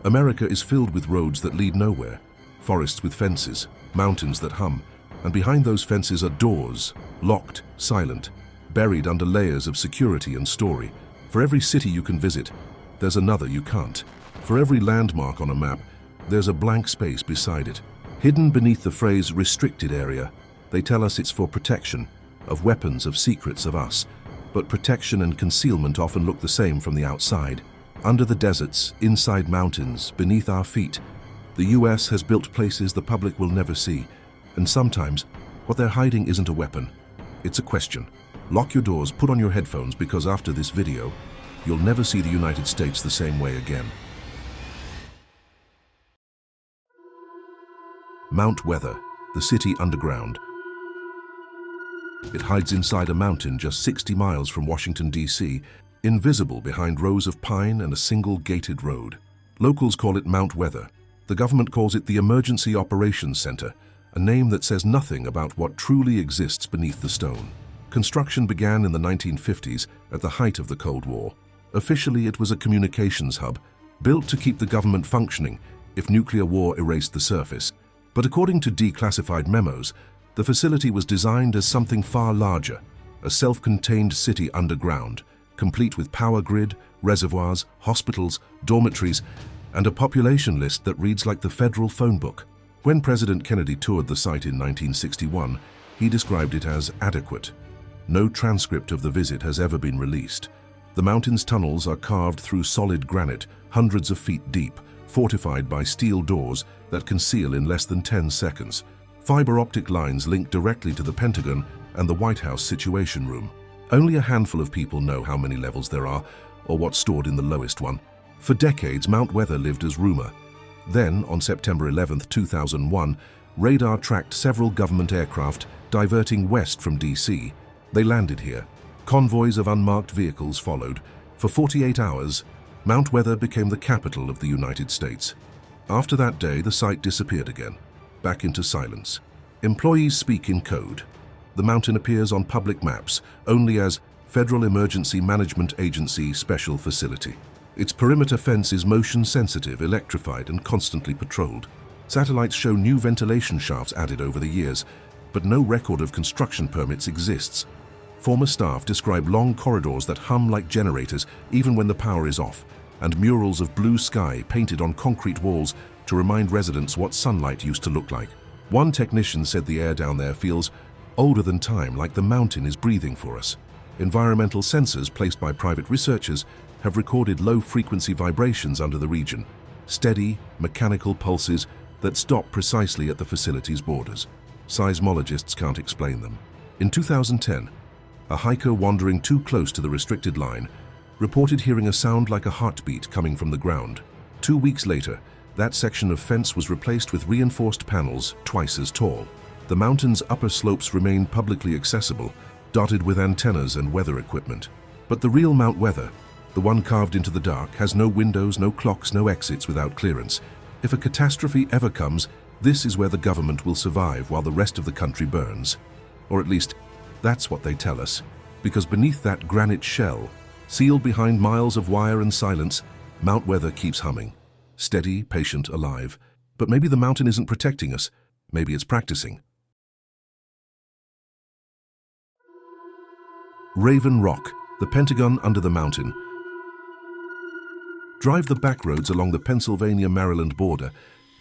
America is filled with roads that lead nowhere, forests with fences, mountains that hum, and behind those fences are doors, locked, silent, buried under layers of security and story. For every city you can visit, there's another you can't. For every landmark on a map, there's a blank space beside it. Hidden beneath the phrase restricted area, they tell us it's for protection, of weapons, of secrets, of us. But protection and concealment often look the same from the outside. Under the deserts, inside mountains, beneath our feet, the US has built places the public will never see. And sometimes, what they're hiding isn't a weapon, it's a question. Lock your doors, put on your headphones, because after this video, you'll never see the United States the same way again. Mount Weather, the city underground. It hides inside a mountain just 60 miles from Washington, D.C., invisible behind rows of pine and a single gated road. Locals call it Mount Weather. The government calls it the Emergency Operations Center, a name that says nothing about what truly exists beneath the stone. Construction began in the 1950s at the height of the Cold War. Officially, it was a communications hub, built to keep the government functioning if nuclear war erased the surface. But according to declassified memos, the facility was designed as something far larger, a self-contained city underground, complete with power grid, reservoirs, hospitals, dormitories, and a population list that reads like the federal phone book. When President Kennedy toured the site in 1961, he described it as adequate. No transcript of the visit has ever been released. The mountain's tunnels are carved through solid granite, hundreds of feet deep, fortified by steel doors that conceal in less than 10 seconds. Fiber optic lines link directly to the Pentagon and the White House Situation Room. Only a handful of people know how many levels there are, or what's stored in the lowest one. For decades, Mount Weather lived as rumor. Then, on September 11, 2001, radar tracked several government aircraft diverting west from D.C. They landed here. Convoys of unmarked vehicles followed. For 48 hours, Mount Weather became the capital of the United States. After that day, the site disappeared again, back into silence. Employees speak in code. The mountain appears on public maps only as Federal Emergency Management Agency Special Facility. Its perimeter fence is motion-sensitive, electrified, and constantly patrolled. Satellites show new ventilation shafts added over the years, but no record of construction permits exists. Former staff describe long corridors that hum like generators even when the power is off, and murals of blue sky painted on concrete walls to remind residents what sunlight used to look like. One technician said the air down there feels older than time, like the mountain is breathing for us. Environmental sensors placed by private researchers have recorded low-frequency vibrations under the region, steady, mechanical pulses that stop precisely at the facility's borders. Seismologists can't explain them. In 2010, a hiker wandering too close to the restricted line reported hearing a sound like a heartbeat coming from the ground. 2 weeks later, that section of fence was replaced with reinforced panels twice as tall. The mountain's upper slopes remain publicly accessible, dotted with antennas and weather equipment. But the real Mount Weather, the one carved into the dark, has no windows, no clocks, no exits without clearance. If a catastrophe ever comes, this is where the government will survive while the rest of the country burns. Or at least, that's what they tell us. Because beneath that granite shell, sealed behind miles of wire and silence, Mount Weather keeps humming. Steady, patient, alive. But maybe the mountain isn't protecting us. Maybe it's practicing. Raven Rock, the Pentagon under the mountain. Drive the back roads along the Pennsylvania-Maryland border,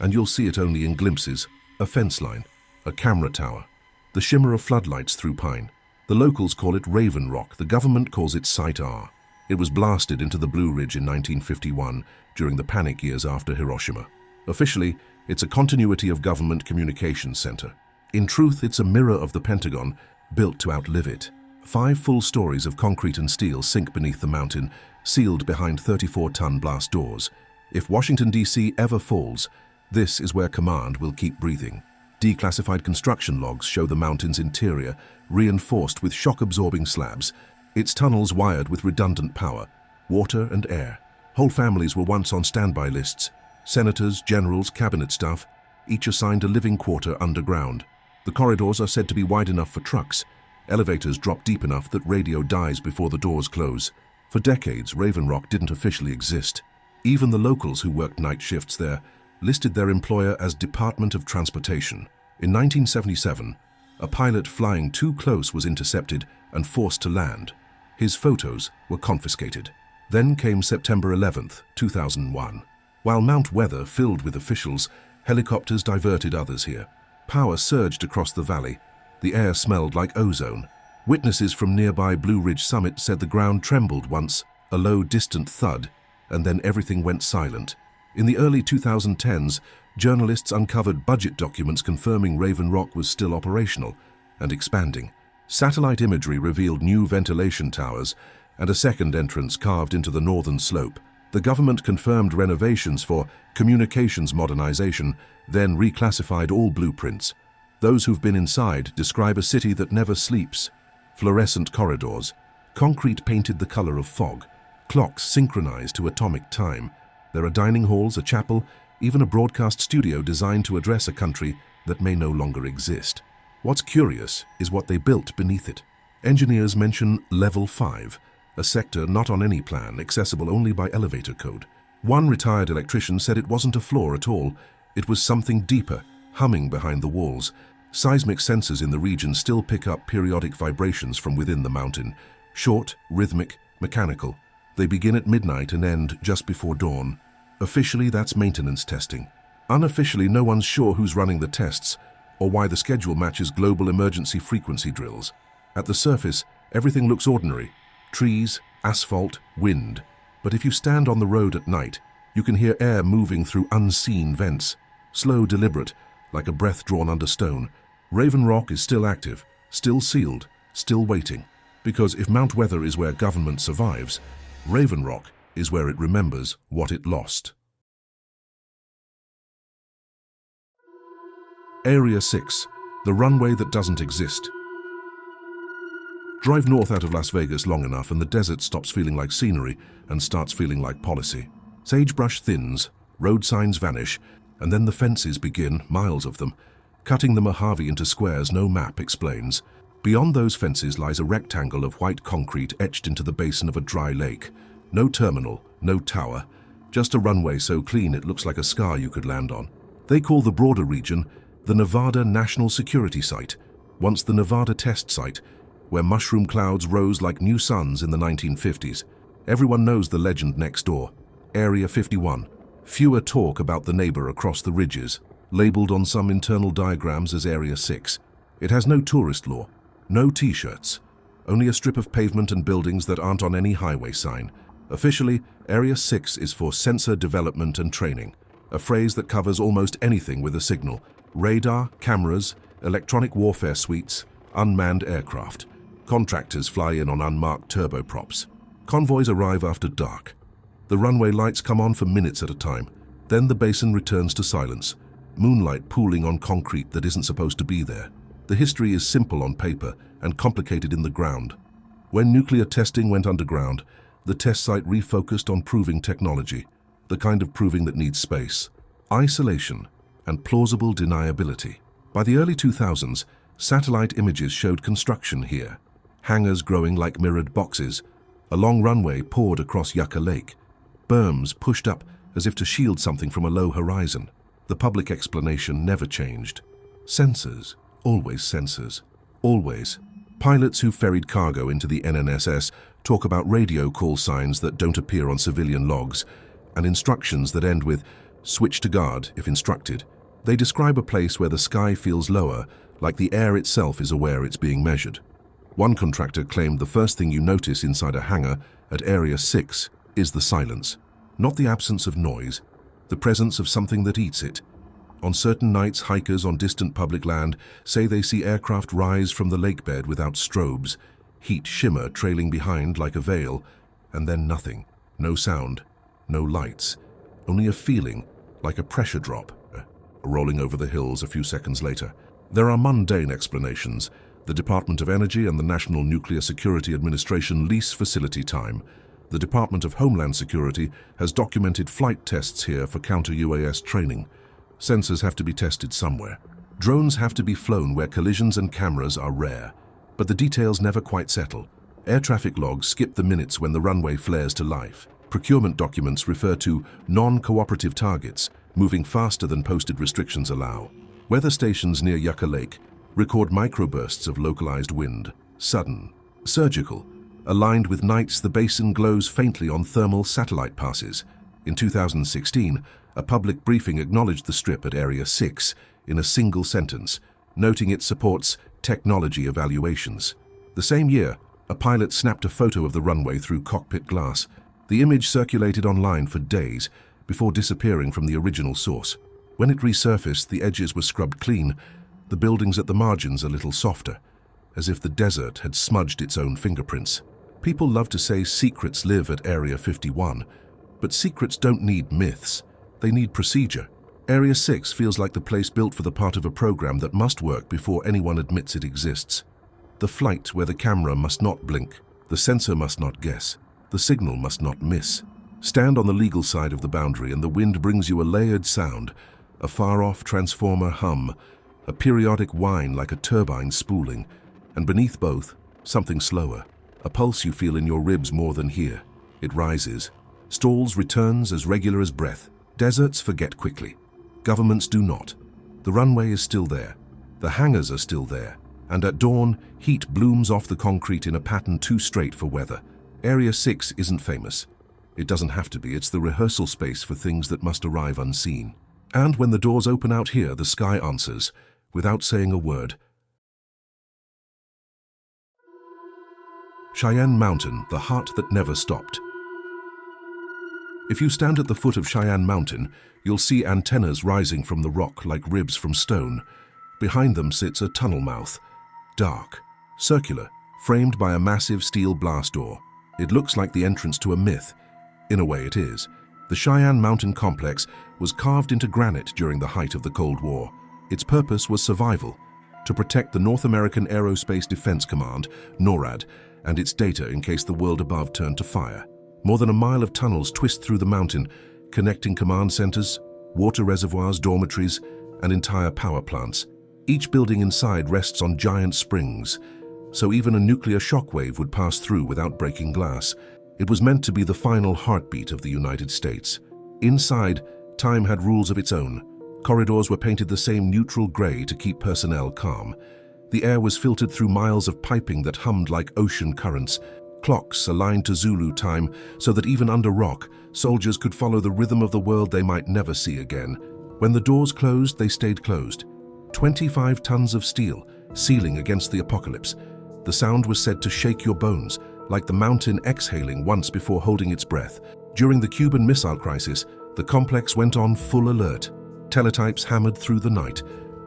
and you'll see it only in glimpses. A fence line, a camera tower, the shimmer of floodlights through pine. The locals call it Raven Rock, the government calls it Site R. It was blasted into the Blue Ridge in 1951 during the panic years after Hiroshima. Officially, it's a continuity of government communications center. In truth, it's a mirror of the Pentagon, built to outlive it. 5 full stories of concrete and steel sink beneath the mountain, sealed behind 34-ton blast doors. If Washington, D.C. ever falls, this is where command will keep breathing. Declassified construction logs show the mountain's interior, reinforced with shock-absorbing slabs, its tunnels wired with redundant power, water and air. Whole families were once on standby lists. Senators, generals, cabinet staff, each assigned a living quarter underground. The corridors are said to be wide enough for trucks. Elevators drop deep enough that radio dies before the doors close. For decades, Raven Rock didn't officially exist. Even the locals who worked night shifts there listed their employer as Department of Transportation. In 1977, a pilot flying too close was intercepted and forced to land. His photos were confiscated. Then came September 11th, 2001. While Mount Weather filled with officials, helicopters diverted others here. Power surged across the valley. The air smelled like ozone. Witnesses from nearby Blue Ridge Summit said the ground trembled once, a low, distant thud, and then everything went silent. In the early 2010s, journalists uncovered budget documents confirming Raven Rock was still operational and expanding. Satellite imagery revealed new ventilation towers and a second entrance carved into the northern slope. The government confirmed renovations for communications modernization, then reclassified all blueprints. Those who've been inside describe a city that never sleeps. Fluorescent corridors, concrete painted the color of fog, clocks synchronized to atomic time. There are dining halls, a chapel, even a broadcast studio designed to address a country that may no longer exist. What's curious is what they built beneath it. Engineers mention Level 5, a sector not on any plan, accessible only by elevator code. One retired electrician said it wasn't a floor at all. It was something deeper, humming behind the walls. Seismic sensors in the region still pick up periodic vibrations from within the mountain. Short, rhythmic, mechanical. They begin at midnight and end just before dawn. Officially, that's maintenance testing. Unofficially, no one's sure who's running the tests or why the schedule matches global emergency frequency drills. At the surface, everything looks ordinary. Trees, asphalt, wind. But if you stand on the road at night, you can hear air moving through unseen vents. Slow, deliberate, like a breath drawn under stone. Raven Rock is still active, still sealed, still waiting. Because if Mount Weather is where government survives, Raven Rock is where it remembers what it lost. Area 6, the runway that doesn't exist. Drive north out of Las Vegas long enough and the desert stops feeling like scenery and starts feeling like policy. Sagebrush thins, road signs vanish, and then the fences begin, miles of them, cutting the Mojave into squares no map explains. Beyond those fences lies a rectangle of white concrete etched into the basin of a dry lake. No terminal, no tower, just a runway so clean it looks like a scar you could land on. They call the broader region the Nevada National Security Site, once the Nevada Test Site, where mushroom clouds rose like new suns in the 1950s. Everyone knows the legend next door, Area 51. Fewer talk about the neighbor across the ridges, labeled on some internal diagrams as Area 6. It has no tourist law, no t-shirts, only a strip of pavement and buildings that aren't on any highway sign. Officially, Area 6 is for sensor development and training, a phrase that covers almost anything with a signal. Radar, cameras, electronic warfare suites, unmanned aircraft. Contractors fly in on unmarked turboprops. Convoys arrive after dark. The runway lights come on for minutes at a time. Then the basin returns to silence, moonlight pooling on concrete that isn't supposed to be there. The history is simple on paper and complicated in the ground. When nuclear testing went underground, the test site refocused on proving technology, the kind of proving that needs space, isolation, and plausible deniability. By the early 2000s, satellite images showed construction here, hangars growing like mirrored boxes, a long runway poured across Yucca Lake, berms pushed up as if to shield something from a low horizon. The public explanation never changed. Sensors, always sensors, always. Pilots who ferried cargo into the NNSS talk about radio call signs that don't appear on civilian logs and instructions that end with switch to guard if instructed. They describe a place where the sky feels lower, like the air itself is aware it's being measured. One contractor claimed the first thing you notice inside a hangar at Area 6 is the silence. Not the absence of noise, the presence of something that eats it. On certain nights, hikers on distant public land say they see aircraft rise from the lakebed without strobes, heat shimmer trailing behind like a veil, and then nothing. No sound, no lights, only a feeling like a pressure drop rolling over the hills a few seconds later. There are mundane explanations. The Department of Energy and the National Nuclear Security Administration lease facility time. The Department of Homeland Security has documented flight tests here for counter-UAS training. Sensors have to be tested somewhere. Drones have to be flown where collisions and cameras are rare. But the details never quite settle. Air traffic logs skip the minutes when the runway flares to life. Procurement documents refer to non-cooperative targets, moving faster than posted restrictions allow. Weather stations near Yucca Lake record microbursts of localized wind, sudden, surgical. Aligned with nights, the basin glows faintly on thermal satellite passes. In 2016, a public briefing acknowledged the strip at Area 6 in a single sentence, noting it supports technology evaluations. The same year, a pilot snapped a photo of the runway through cockpit glass. The image circulated online for days before disappearing from the original source. When it resurfaced, the edges were scrubbed clean, the buildings at the margins a little softer, as if the desert had smudged its own fingerprints. People love to say secrets live at Area 51, but secrets don't need myths, they need procedure. Area 6 feels like the place built for the part of a program that must work before anyone admits it exists. The flight where the camera must not blink, the sensor must not guess, the signal must not miss. Stand on the legal side of the boundary and the wind brings you a layered sound, a far-off transformer hum, a periodic whine like a turbine spooling, and beneath both, something slower, a pulse you feel in your ribs more than here. It rises, stalls, returns as regular as breath. Deserts forget quickly. Governments do not. The runway is still there. The hangars are still there. And at dawn, heat blooms off the concrete in a pattern too straight for weather. Area 6 isn't famous. It doesn't have to be. It's the rehearsal space for things that must arrive unseen. And when the doors open out here, the sky answers, without saying a word. Cheyenne Mountain, the heart that never stopped. If you stand at the foot of Cheyenne Mountain, you'll see antennas rising from the rock like ribs from stone. Behind them sits a tunnel mouth, dark, circular, framed by a massive steel blast door. It looks like the entrance to a myth. In a way it is. The Cheyenne Mountain complex was carved into granite during the height of the Cold War. Its purpose was survival, to protect the North American Aerospace Defense Command, NORAD, and its data in case the world above turned to fire. More than a mile of tunnels twist through the mountain, connecting command centers, water reservoirs, dormitories, and entire power plants. Each building inside rests on giant springs, so even a nuclear shockwave would pass through without breaking glass. It was meant to be the final heartbeat of the United States. Inside, time had rules of its own. Corridors were painted the same neutral gray to keep personnel calm. The air was filtered through miles of piping that hummed like ocean currents. Clocks aligned to Zulu time so that even under rock, soldiers could follow the rhythm of the world they might never see again. When the doors closed, they stayed closed. 25 tons of steel, sealing against the apocalypse. The sound was said to shake your bones, like the mountain exhaling once before holding its breath. During the Cuban Missile Crisis, the complex went on full alert. Teletypes hammered through the night.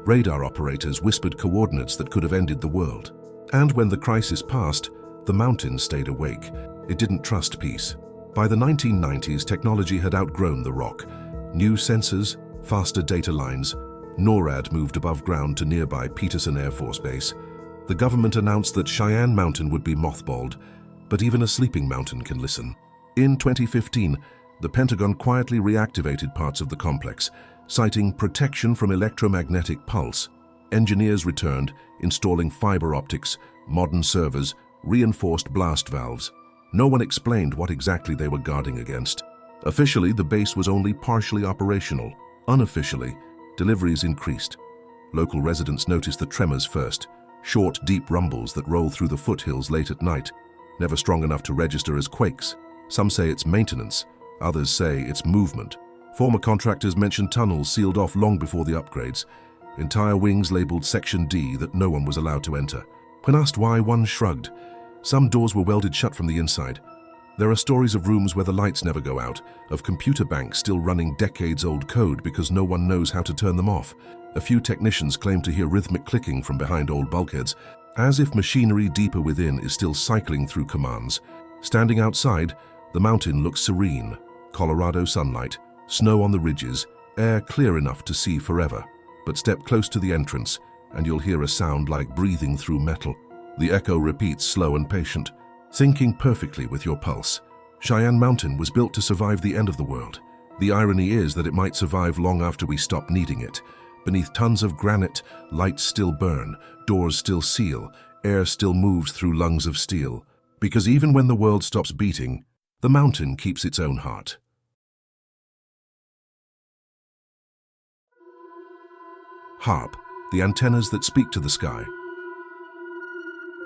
Radar operators whispered coordinates that could have ended the world. And when the crisis passed, the mountain stayed awake. It didn't trust peace. By the 1990s, technology had outgrown the rock. New sensors, faster data lines. NORAD moved above ground to nearby Peterson Air Force Base. The government announced that Cheyenne Mountain would be mothballed, but even a sleeping mountain can listen. In 2015, the Pentagon quietly reactivated parts of the complex, citing protection from electromagnetic pulse. Engineers returned, installing fiber optics, modern servers, reinforced blast valves. No one explained what exactly they were guarding against. Officially, the base was only partially operational. Unofficially, deliveries increased. Local residents noticed the tremors first, short, deep rumbles that roll through the foothills late at night, never strong enough to register as quakes. Some say it's maintenance, others say it's movement. Former contractors mentioned tunnels sealed off long before the upgrades, entire wings labeled Section D that no one was allowed to enter. When asked why, one shrugged. Some doors were welded shut from the inside. There are stories of rooms where the lights never go out, of computer banks still running decades-old code because no one knows how to turn them off. A few technicians claim to hear rhythmic clicking from behind old bulkheads, as if machinery deeper within is still cycling through commands. Standing outside, the mountain looks serene. Colorado sunlight, snow on the ridges, air clear enough to see forever. But step close to the entrance, and you'll hear a sound like breathing through metal. The echo repeats, slow and patient, syncing perfectly with your pulse. Cheyenne Mountain was built to survive the end of the world. The irony is that it might survive long after we stop needing it. Beneath tons of granite, lights still burn, doors still seal, air still moves through lungs of steel. Because even when the world stops beating, The mountain keeps its own heart. HAARP, the antennas that speak to the sky.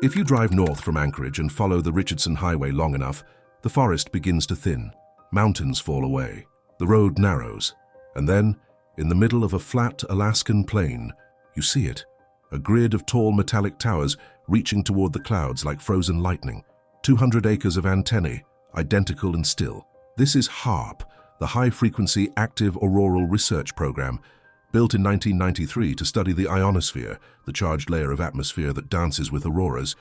If you drive north from Anchorage and follow the Richardson Highway long enough, the forest begins to thin. Mountains fall away. The road narrows. And then, in the middle of a flat Alaskan plain, you see it. A grid of tall metallic towers reaching toward the clouds like frozen lightning. 200 acres of antennae, identical and still. This is HAARP, the High-Frequency Active Auroral Research Program, built in 1993 to study the ionosphere, the charged layer of atmosphere that dances with auroras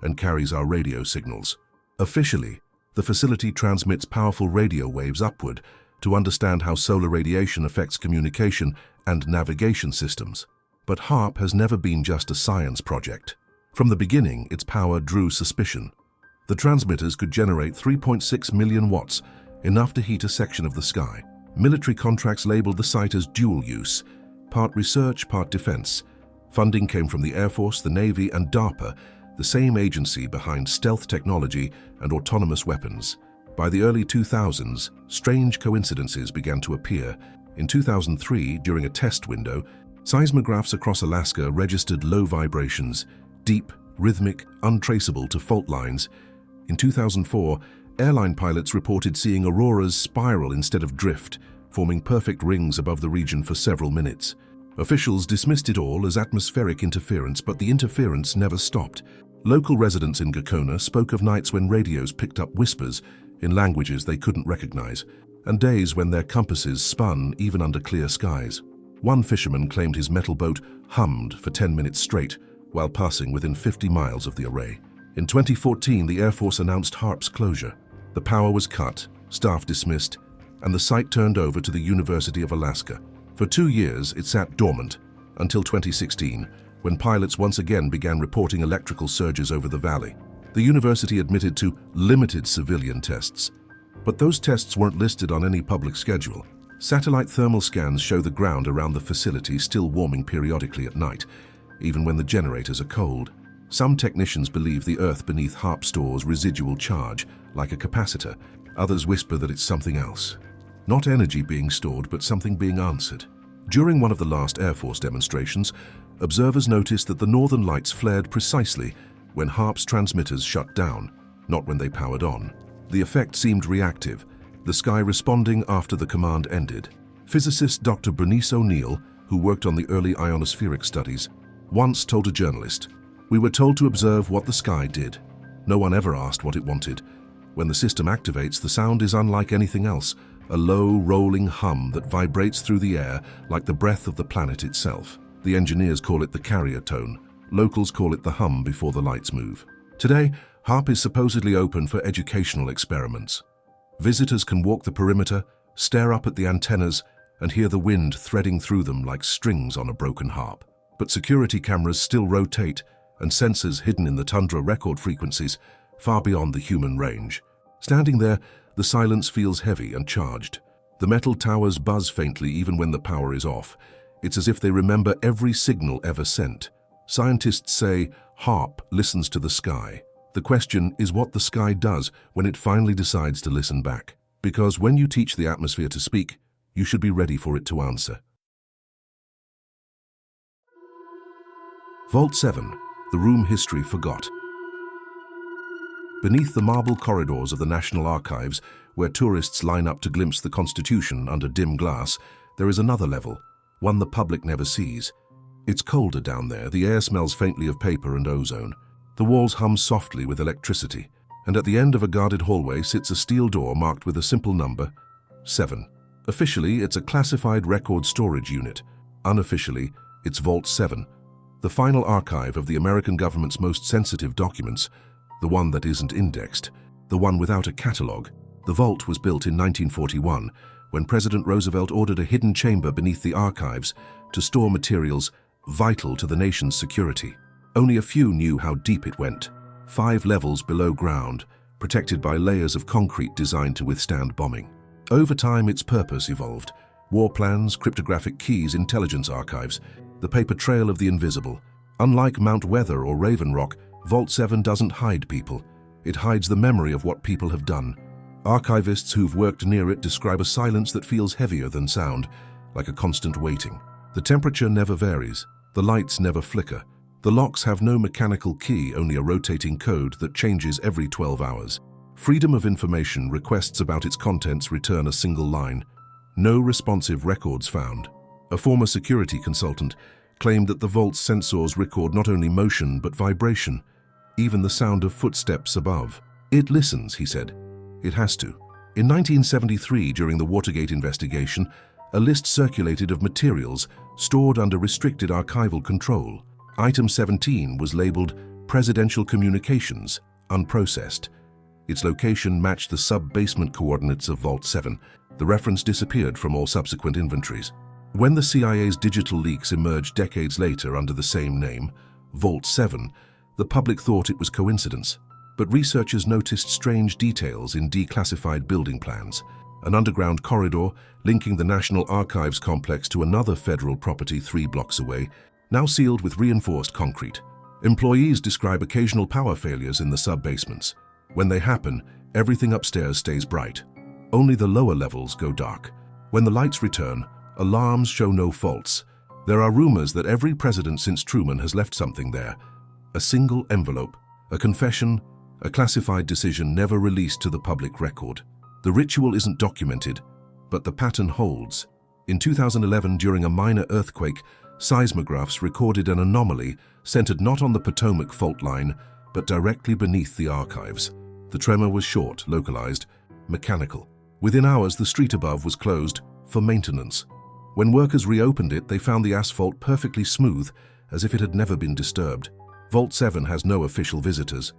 and carries our radio signals. Officially, the facility transmits powerful radio waves upward to understand how solar radiation affects communication and navigation systems. But HAARP has never been just a science project. From the beginning, its power drew suspicion. The transmitters could generate 3.6 million watts, enough to heat a section of the sky. Military contracts labeled the site as dual use, part research, part defense. Funding came from the Air Force, the Navy, and DARPA, the same agency behind stealth technology and autonomous weapons. By the early 2000s, strange coincidences began to appear. In 2003, during a test window, seismographs across Alaska registered low vibrations, deep, rhythmic, untraceable to fault lines. In 2004, airline pilots reported seeing auroras spiral instead of drift, forming perfect rings above the region for several minutes. Officials dismissed it all as atmospheric interference, but the interference never stopped. Local residents in Gakona spoke of nights when radios picked up whispers in languages they couldn't recognize, and days when their compasses spun even under clear skies. One fisherman claimed his metal boat hummed for 10 minutes straight while passing within 50 miles of the array. In 2014, the Air Force announced HAARP's closure. The power was cut, staff dismissed, and the site turned over to the University of Alaska. For 2 years, it sat dormant, until 2016, when pilots once again began reporting electrical surges over the valley. The university admitted to limited civilian tests, but those tests weren't listed on any public schedule. Satellite thermal scans show the ground around the facility still warming periodically at night, even when the generators are cold. Some technicians believe the earth beneath HAARP stores residual charge, like a capacitor. Others whisper that it's something else. Not energy being stored, but something being answered. During one of the last Air Force demonstrations, observers noticed that the northern lights flared precisely when HAARP's transmitters shut down, not when they powered on. The effect seemed reactive, the sky responding after the command ended. Physicist Dr. Bernice O'Neill, who worked on the early ionospheric studies, once told a journalist, "We were told to observe what the sky did. No one ever asked what it wanted. When the system activates, the sound is unlike anything else, a low, rolling hum that vibrates through the air like the breath of the planet itself. The engineers call it the carrier tone. Locals call it the hum before the lights move." Today, HAARP is supposedly open for educational experiments. Visitors can walk the perimeter, stare up at the antennas, and hear the wind threading through them like strings on a broken harp. But security cameras still rotate, and sensors hidden in the tundra record frequencies far beyond the human range. Standing there, the silence feels heavy and charged. The metal towers buzz faintly even when the power is off. It's as if they remember every signal ever sent. Scientists say HAARP listens to the sky. The question is what the sky does when it finally decides to listen back. Because when you teach the atmosphere to speak, you should be ready for it to answer. Vault 7, the room history forgot. Beneath the marble corridors of the National Archives, where tourists line up to glimpse the Constitution under dim glass, there is another level, one the public never sees. It's colder down there, the air smells faintly of paper and ozone. The walls hum softly with electricity, and at the end of a guarded hallway sits a steel door marked with a simple number, 7. Officially, it's a classified record storage unit. Unofficially, it's Vault 7, the final archive of the American government's most sensitive documents, the one that isn't indexed, the one without a catalogue. The vault was built in 1941, when President Roosevelt ordered a hidden chamber beneath the archives to store materials vital to the nation's security. Only a few knew how deep it went. 5 levels below ground, protected by layers of concrete designed to withstand bombing. Over time, its purpose evolved. War plans, cryptographic keys, intelligence archives, the paper trail of the invisible. Unlike Mount Weather or Raven Rock, Vault 7 doesn't hide people. It hides the memory of what people have done. Archivists who've worked near it describe a silence that feels heavier than sound, like a constant waiting. The temperature never varies. The lights never flicker. The locks have no mechanical key, only a rotating code that changes every 12 hours. Freedom of Information requests about its contents return a single line. No responsive records found. A former security consultant claimed that the vault's sensors record not only motion but vibration, even the sound of footsteps above. It listens, he said. It has to. In 1973, during the Watergate investigation, a list circulated of materials stored under restricted archival control. Item 17 was labeled Presidential Communications, unprocessed. Its location matched the sub-basement coordinates of Vault 7. The reference disappeared from all subsequent inventories. When the CIA's digital leaks emerged decades later under the same name, Vault 7, the public thought it was coincidence. But researchers noticed strange details in declassified building plans. An underground corridor linking the National Archives complex to another federal property 3 blocks away, now sealed with reinforced concrete. Employees describe occasional power failures in the sub-basements. When they happen, everything upstairs stays bright. Only the lower levels go dark. When the lights return, alarms show no faults. There are rumors that every president since Truman has left something there. A single envelope, a confession, a classified decision never released to the public record. The ritual isn't documented, but the pattern holds. In 2011, during a minor earthquake, seismographs recorded an anomaly centered not on the Potomac fault line, but directly beneath the archives. The tremor was short, localized, mechanical. Within hours, the street above was closed for maintenance. When workers reopened it, they found the asphalt perfectly smooth, as if it had never been disturbed. Vault 7 has no official visitors.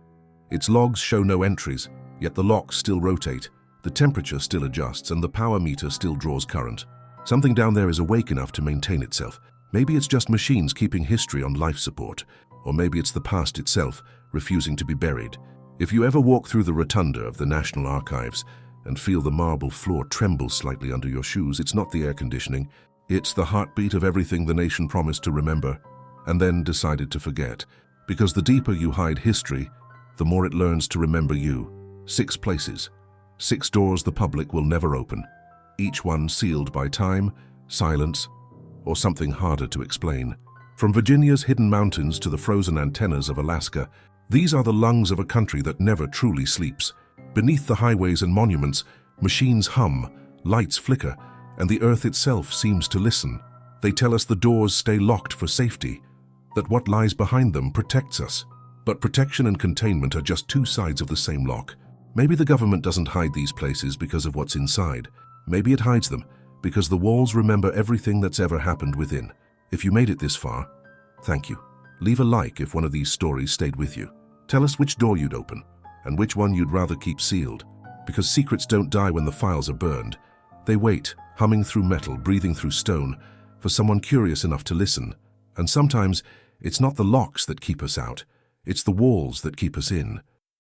Its logs show no entries, yet the locks still rotate, the temperature still adjusts, and the power meter still draws current. Something down there is awake enough to maintain itself. Maybe it's just machines keeping history on life support, or maybe it's the past itself, refusing to be buried. If you ever walk through the rotunda of the National Archives and feel the marble floor tremble slightly under your shoes, it's not the air conditioning, it's the heartbeat of everything the nation promised to remember, and then decided to forget. Because the deeper you hide history, the more it learns to remember you. 6 places, 6 doors the public will never open, each one sealed by time, silence, or something harder to explain. From Virginia's hidden mountains to the frozen antennas of Alaska, these are the lungs of a country that never truly sleeps. Beneath the highways and monuments, machines hum, lights flicker, and the earth itself seems to listen. They tell us the doors stay locked for safety, that what lies behind them protects us. But protection and containment are just 2 sides of the same lock. Maybe the government doesn't hide these places because of what's inside. Maybe it hides them because the walls remember everything that's ever happened within. If you made it this far, thank you. Leave a like if one of these stories stayed with you. Tell us which door you'd open and which one you'd rather keep sealed. Because secrets don't die when the files are burned. They wait, humming through metal, breathing through stone, for someone curious enough to listen. And sometimes it's not the locks that keep us out. It's the walls that keep us in.